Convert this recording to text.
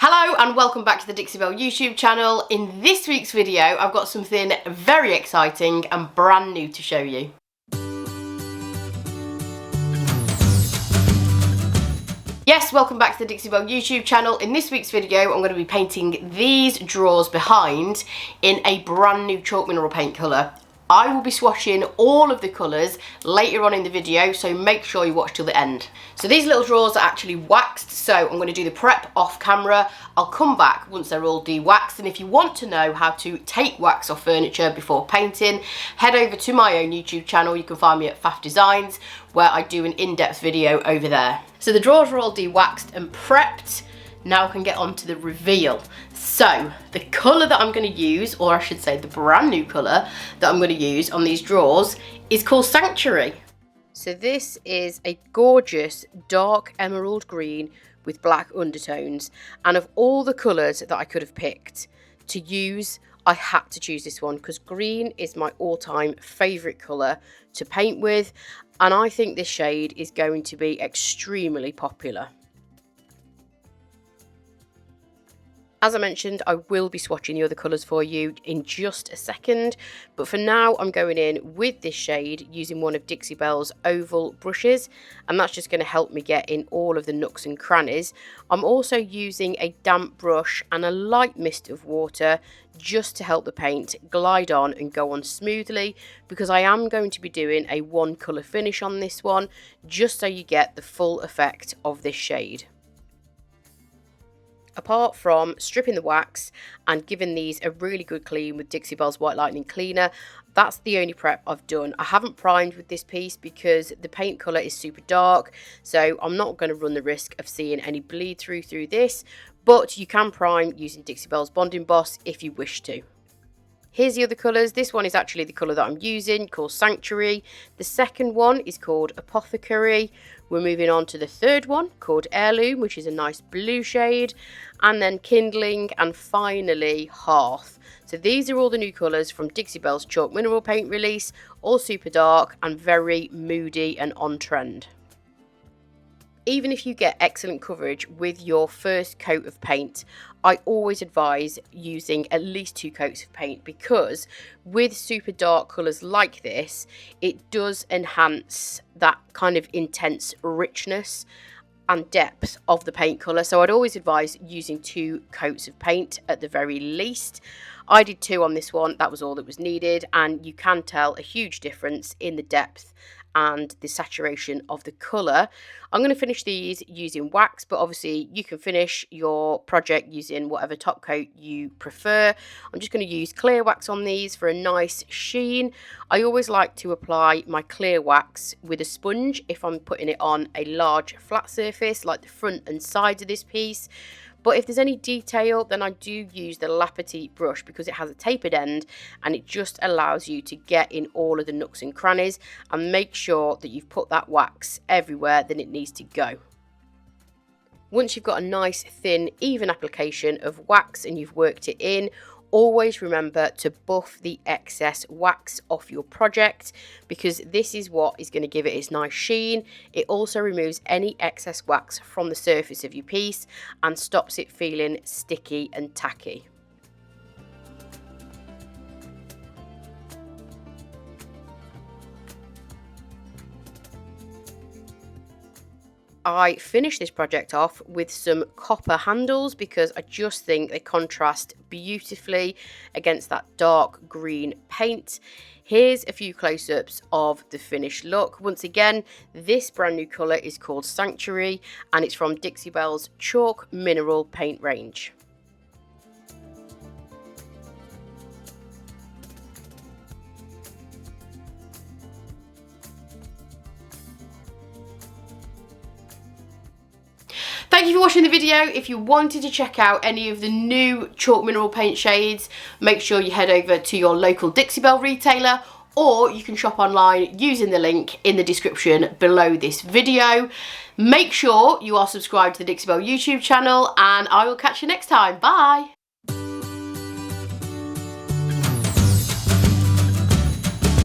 Hello and welcome back to the Dixie Belle YouTube channel. In this week's video I've got something very exciting and brand new to show you. Yes, welcome back to the Dixie Belle YouTube channel. In this week's video I'm going to be painting these drawers behind in a brand new chalk mineral paint colour. I will be swatching all of the colours later on in the video, so make sure you watch till the end. So these little drawers are actually waxed, so I'm going to do the prep off camera. I'll come back once they're all de-waxed, and if you want to know how to take wax off furniture before painting, head over to my own YouTube channel. You can find me at Faff Designs, where I do an in-depth video over there. So the drawers are all de-waxed and prepped. Now I can get on to the reveal. So the colour that I'm going to use, or I should say the brand new colour that I'm going to use on these drawers, is called Sanctuary. So this is a gorgeous dark emerald green with black undertones, and of all the colours that I could have picked to use, I had to choose this one because green is my all-time favourite colour to paint with, and I think this shade is going to be extremely popular. As I mentioned, I will be swatching the other colours for you in just a second, but for now I'm going in with this shade using one of Dixie Belle's oval brushes, and that's just going to help me get in all of the nooks and crannies. I'm also using a damp brush and a light mist of water just to help the paint glide on and go on smoothly, because I am going to be doing a one colour finish on this one, just so you get the full effect of this shade. Apart from stripping the wax and giving these a really good clean with Dixie Belle's White Lightning Cleaner, that's the only prep I've done. I haven't primed with this piece because the paint colour is super dark, so I'm not going to run the risk of seeing any bleed through this, but you can prime using Dixie Belle's Bond Emboss if you wish to. Here's the other colours. This one is actually the colour that I'm using, called Sanctuary. The second one is called Apothecary. We're moving on to the third one, called Heirloom, which is a nice blue shade. And then Kindling, and finally Hearth. So these are all the new colours from Dixie Belle's Chalk Mineral Paint release, all super dark and very moody and on trend. Even if you get excellent coverage with your first coat of paint, I always advise using at least 2 coats of paint, because with super dark colours like this, it does enhance that kind of intense richness and depth of the paint colour. So I'd always advise using 2 coats of paint at the very least. I did 2 on this one, that was all that was needed, and you can tell a huge difference in the depth and the saturation of the colour. I'm going to finish these using wax, but obviously you can finish your project using whatever top coat you prefer. I'm just going to use clear wax on these for a nice sheen. I always like to apply my clear wax with a sponge if I'm putting it on a large flat surface like the front and sides of this piece. But if there's any detail, then I do use the Petite brush because it has a tapered end and it just allows you to get in all of the nooks and crannies and make sure that you've put that wax everywhere that it needs to go. Once you've got a nice thin even application of wax and you've worked it in, always remember to buff the excess wax off your project, because this is what is going to give it its nice sheen. It also removes any excess wax from the surface of your piece and stops it feeling sticky and tacky. I finished this project off with some copper handles because I just think they contrast beautifully against that dark green paint. Here's a few close-ups of the finished look. Once again, this brand new colour is called Sanctuary and it's from Dixie Belle's Chalk Mineral Paint range. Thank you for watching the video. If you wanted to check out any of the new chalk mineral paint shades, make sure you head over to your local Dixie Belle retailer, or you can shop online using the link in the description below this video. Make sure you are subscribed to the Dixie Belle YouTube channel, and I will catch you next time. Bye!